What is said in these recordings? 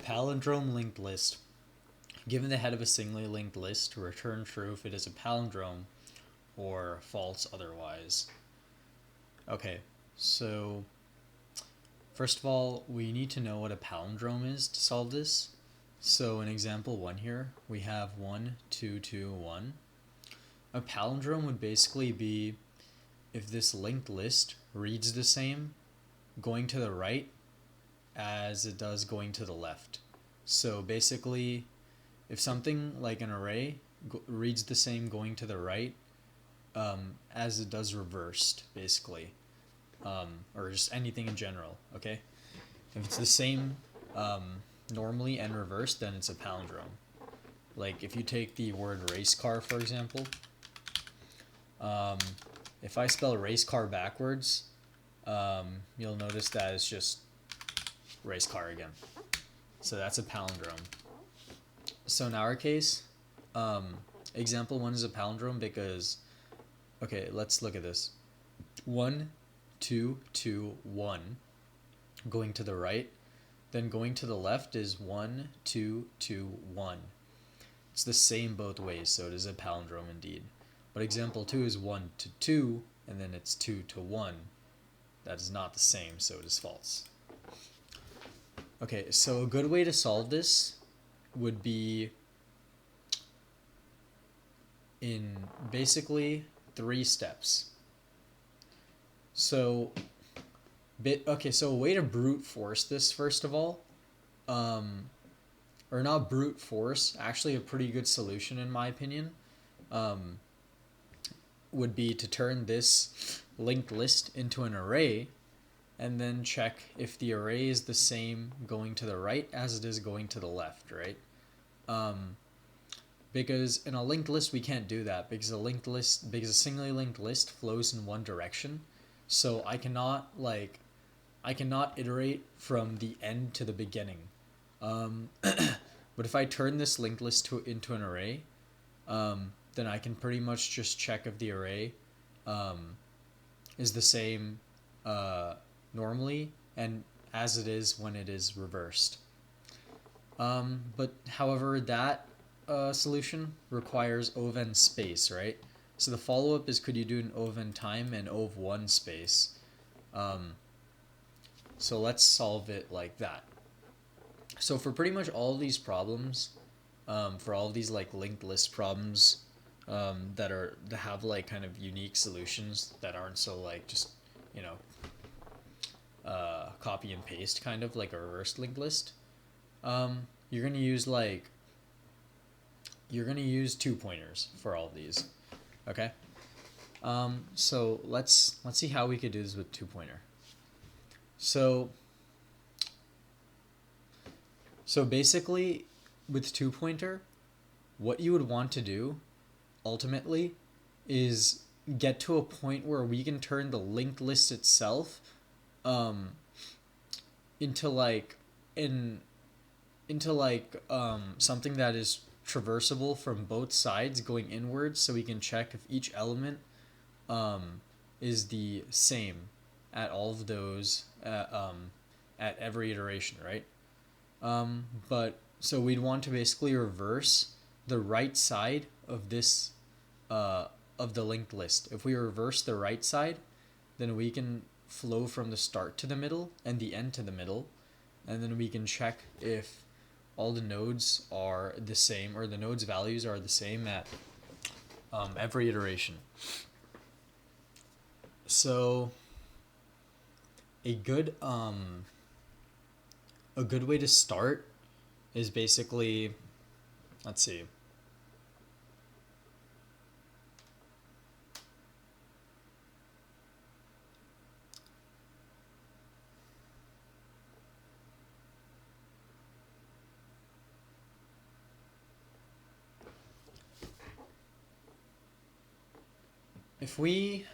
palindrome linked list. Given the head of a singly linked list, return true if it is a palindrome or false otherwise. Okay, so first of all, we need to know what a palindrome is to solve this. So in example 1 here, we have 1, 2, 2, 1. A palindrome would basically be if this linked list reads the same going to the right as it does going to the left. So basically, if something like an array reads the same going to the right as it does reversed, basically, or just anything in general, okay? If it's the same normally and reversed, then it's a palindrome. Like if you take the word race car, for example, if I spell race car backwards, you'll notice that it's just race car again. So that's a palindrome. So in our case, example 1 is a palindrome because, okay, let's look at this. 1, 2, 2, 1 going to the right, then going to the left is 1, 2, 2, 1. It's the same both ways, so it is a palindrome indeed. But example 2 is 1 to 2, and then it's 2 to 1. That is not the same, so it is false. Okay, so a good way to solve this would be in basically 3 steps. So a way to brute force this, first of all, or not brute force, actually a pretty good solution in my opinion, would be to turn this linked list into an array and then check if the array is the same going to the right as it is going to the left, right? Because in a linked list we can't do that because a singly linked list flows in one direction. So I cannot iterate from the end to the beginning. But if I turn this linked list into an array, then I can pretty much just check if the array is the same normally and as it is when it is reversed. But however, that solution requires ov(n) space, right? So the follow-up is, could you do an ov(n) time and ov(1) space? So let's solve it like that. So for pretty much all of these problems, for all of these like linked list problems that have like kind of unique solutions that aren't so like just, you know, copy and paste kind of like a reverse linked list, you're gonna use 2 pointers for all of these. Okay. So let's see how we could do this with 2 pointer. So basically with 2 pointer, what you would want to do ultimately is get to a point where we can turn the linked list itself into something that is traversable from both sides going inwards, so we can check if each element is the same at all of those at every iteration, right? But so we'd want to basically reverse the right side of this of the linked list. If we reverse the right side, then we can flow from the start to the middle and the end to the middle, and then we can check if all the nodes are the same, or the nodes values are the same at every iteration. So a good way to start is basically, let's see. If we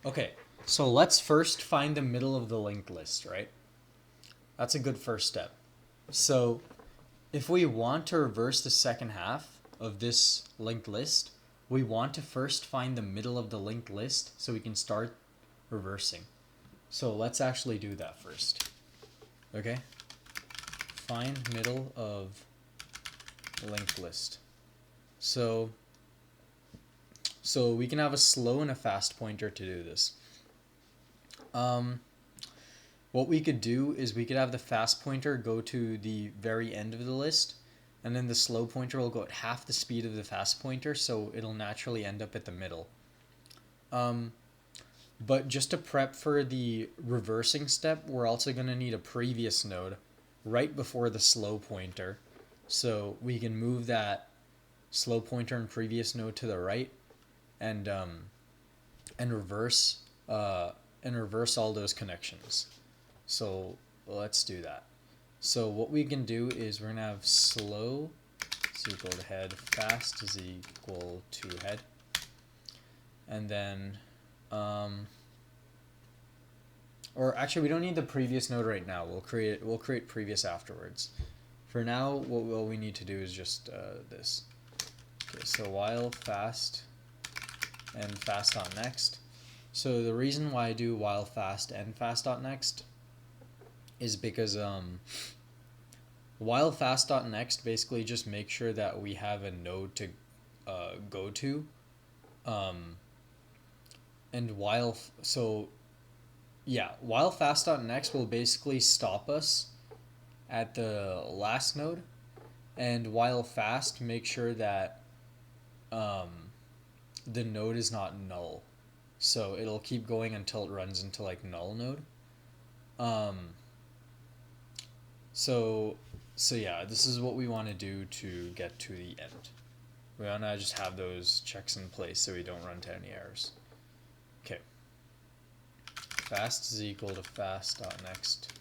Okay, So let's first find the middle of the linked list, right? That's a good first step. So if we want to reverse the second half of this linked list, we want to first find the middle of the linked list so we can start reversing. So let's actually do that first. Okay? Find middle of linked list. So we can have a slow and a fast pointer to do this. What we could do is we could have the fast pointer go to the very end of the list, and then the slow pointer will go at half the speed of the fast pointer, so it'll naturally end up at the middle. But just to prep for the reversing step, we're also going to need a previous node right before the slow pointer, so we can move that slow pointer and previous node to the right, and reverse all those connections. So let's do that. So what we can do is we're gonna have slow is equal to head, fast is equal to head, and then or actually we don't need the previous node right now. We'll create previous afterwards. For now, what we need to do is just this. Okay, so while fast and fast.next. So the reason why I do while fast and fast.next is because while fast.next basically just make sure that we have a node to go to, and while fast.next will basically stop us at the last node, and while fast make sure that the node is not null, so it'll keep going until it runs into like null node. So yeah, this is what we want to do to get to the end. We want to just have those checks in place so we don't run into any errors. Okay. Fast is equal to fast.next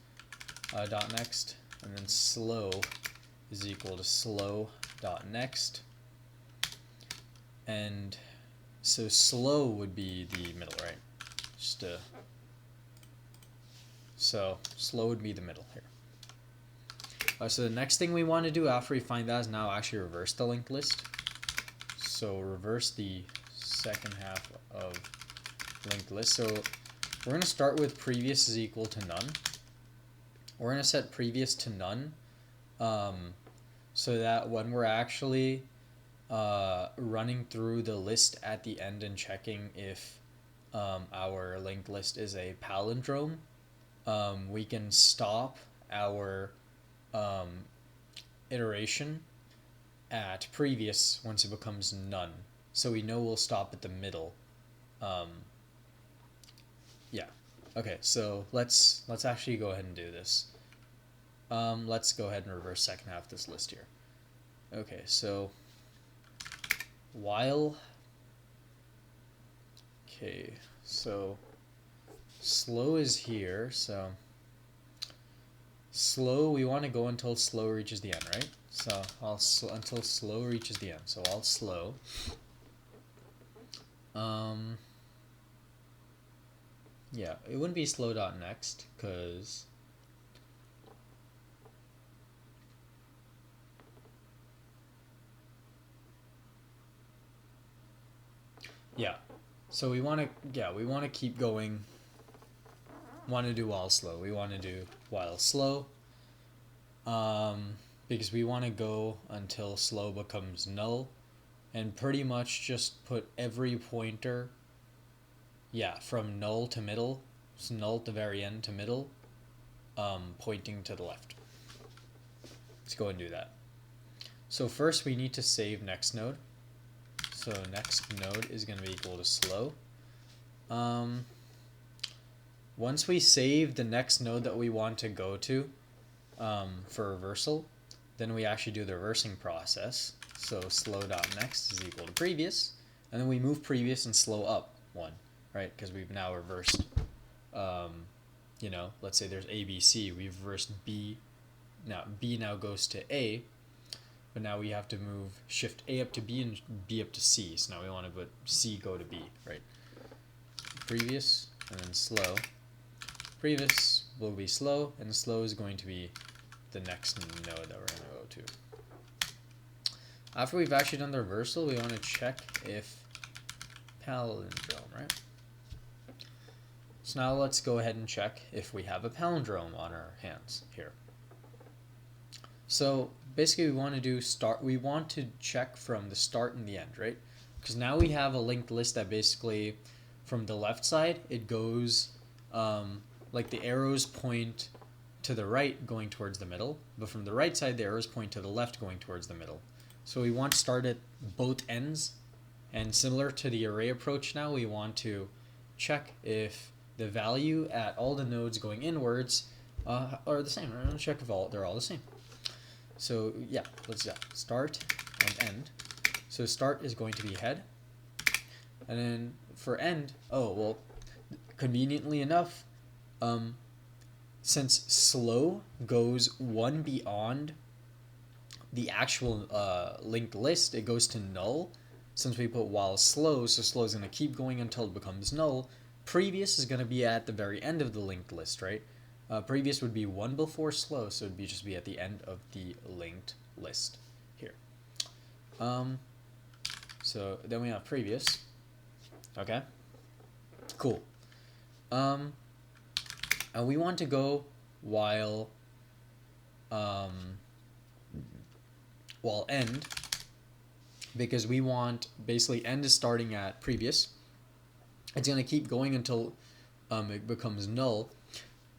.next, and then slow is equal to slow.next. And so slow would be the middle, right? So slow would be the middle here. So the next thing we want to do after we find that is now actually reverse the linked list. So reverse the second half of linked list. So we're going to start with previous is equal to none. We're going to set previous to none, so that when we're actually running through the list at the end and checking if our linked list is a palindrome, we can stop our iteration at previous once it becomes none. So we know we'll stop at the middle. Yeah. Okay, so let's actually go ahead and do this. Let's go ahead and reverse second half of this list here. Okay, so while, okay, so slow is here, so slow, we want to go until slow reaches the end, right? So until slow reaches the end. So I'll slow. Yeah, it wouldn't be slow.next because yeah. So we want to keep going. Want to do while slow. We want to do while slow. Because we want to go until slow becomes null, and pretty much just put every pointer, from null to middle, so null at the very end to middle, pointing to the left. Let's go and do that. So first we need to save next node. So next node is going to be equal to slow. Once we save the next node that we want to go to for reversal, then we actually do the reversing process. So slow.next is equal to previous, and then we move previous and slow up one, right? Because we've now reversed, let's say there's A, B, C. We've reversed B. Now B now goes to A, but now we have to shift A up to B and B up to C. So now we want to put C go to B, right? Previous, and then slow. Previous will be slow, and slow is going to be the next node that we're going to go to. After we've actually done the reversal, we want to check if palindrome, right? So now let's go ahead and check if we have a palindrome on our hands here. So basically we want to do we want to check from the start and the end, right? Because now we have a linked list that basically from the left side, it goes like the arrows point to the right going towards the middle, but from the right side, the arrows point to the left going towards the middle. So we want to start at both ends, and similar to the array approach now, we want to check if the value at all the nodes going inwards are the same. We're going to check if they're all the same. So yeah, let's do that. Start and end. So start is going to be head, and then for end, oh well, conveniently enough, since slow goes one beyond the actual linked list, it goes to null. Since we put while slow, so slow is going to keep going until it becomes null. Previous is going to be at the very end of the linked list, right? Previous would be one before slow, so it'd just be at the end of the linked list here. So then we have previous. Okay, cool. And we want to go while end, because we want basically end is starting at previous. It's going to keep going until it becomes null,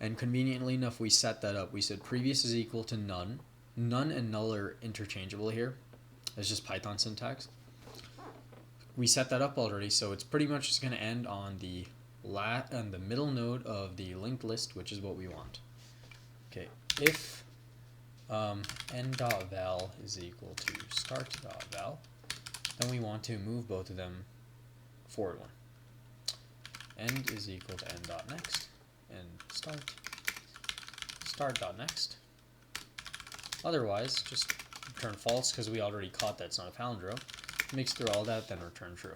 and conveniently enough we set that up. We said previous is equal to none. None and null are interchangeable here. It's just Python syntax. We set that up already, so it's pretty much just going to end on the middle node of the linked list, which is what we want. Okay, if end.val is equal to start.val, then we want to move both of them forward one. End is equal to end.next, and start.next. Otherwise, just return false, because we already caught that it's not a palindrome. Mix through all that, then return true.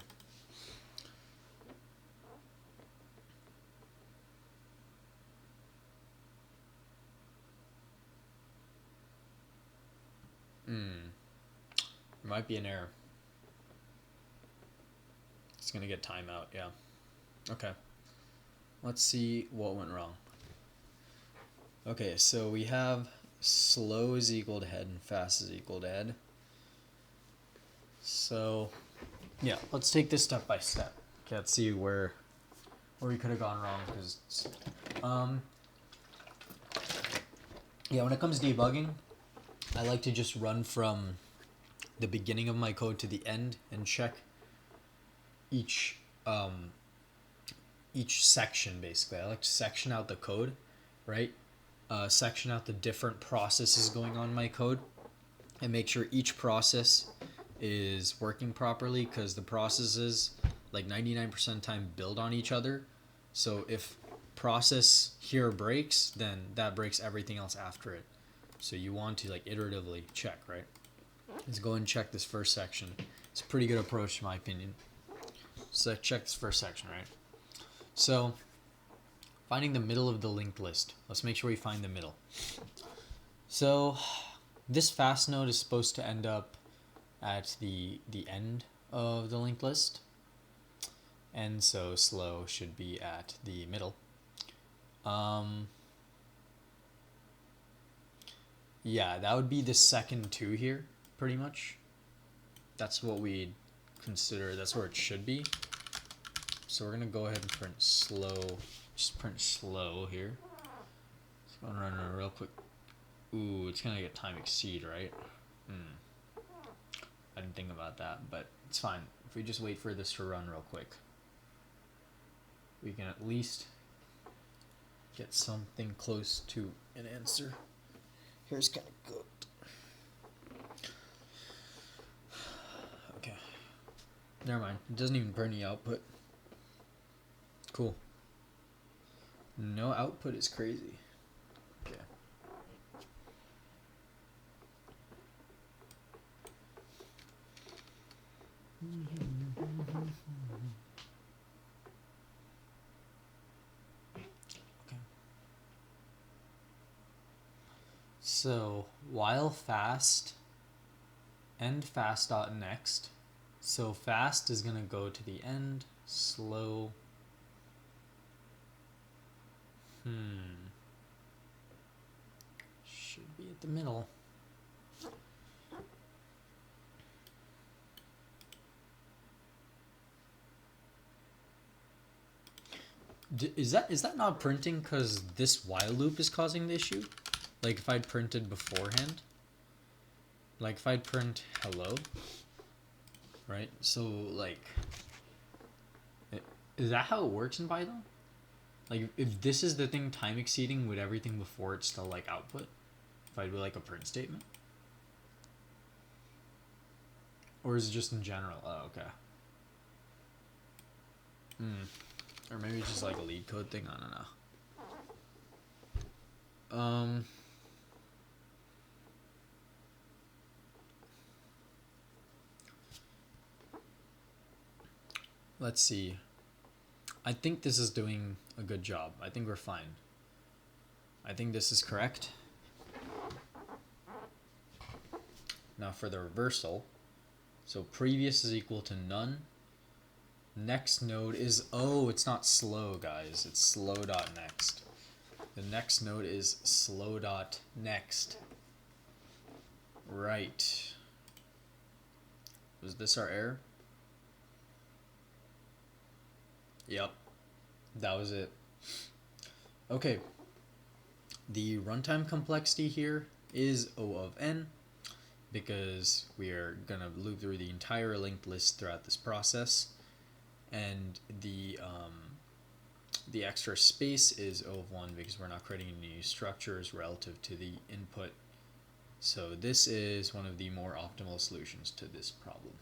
There might be an error. It's going to get timeout, yeah. Okay. Let's see what went wrong. Okay, so we have slow is equal to head and fast is equal to head. So, yeah, let's take this step by step. Okay, let's see where we could have gone wrong. Because, yeah, when it comes to debugging, I like to just run from the beginning of my code to the end and check each section, basically. I like to section out the code, right? Section out the different processes going on in my code and make sure each process is working properly, because the processes, like 99% of the time, build on each other. So if process here breaks, then that breaks everything else after it. So you want to like iteratively check, right? Let's go and check this first section. It's a pretty good approach in my opinion. So check this first section, right? So finding the middle of the linked list. Let's make sure we find the middle. So this fast node is supposed to end up at the end of the linked list, and so slow should be at the middle. Yeah, that would be the second two here, pretty much. That's what we consider, that's where it should be. So we're gonna go ahead and print slow, just print slow here. Just gonna run a real quick. Ooh, it's gonna get time exceed, right? I didn't think about that, but it's fine. If we just wait for this to run real quick, we can at least get something close to an answer. Here's kind of good. Okay. Never mind. It doesn't even print the output. Cool. No output is crazy. Okay. So while fast end fast.next. So fast is going to go to the end, slow. Should be at the middle. Is that not printing because this while loop is causing the issue? Like if I'd printed beforehand? Like if I'd print hello, right? So like, is that how it works in Python? Like if this is the thing time exceeding, would everything before it still like output? If I do like a print statement? Or is it just in general? Oh, okay. Or maybe it's just like a lead code thing, I don't know. Let's see. I think this is doing a good job. I think we're fine. I think this is correct. Now for the reversal. So previous is equal to none. Next node is, oh, it's not slow, guys. It's slow.next. The next node is slow.next. Right. Was this our error? Yep. That was it. Okay. The runtime complexity here is O of n because we are going to loop through the entire linked list throughout this process. And the extra space is O of 1 because we're not creating any new structures relative to the input. So this is one of the more optimal solutions to this problem.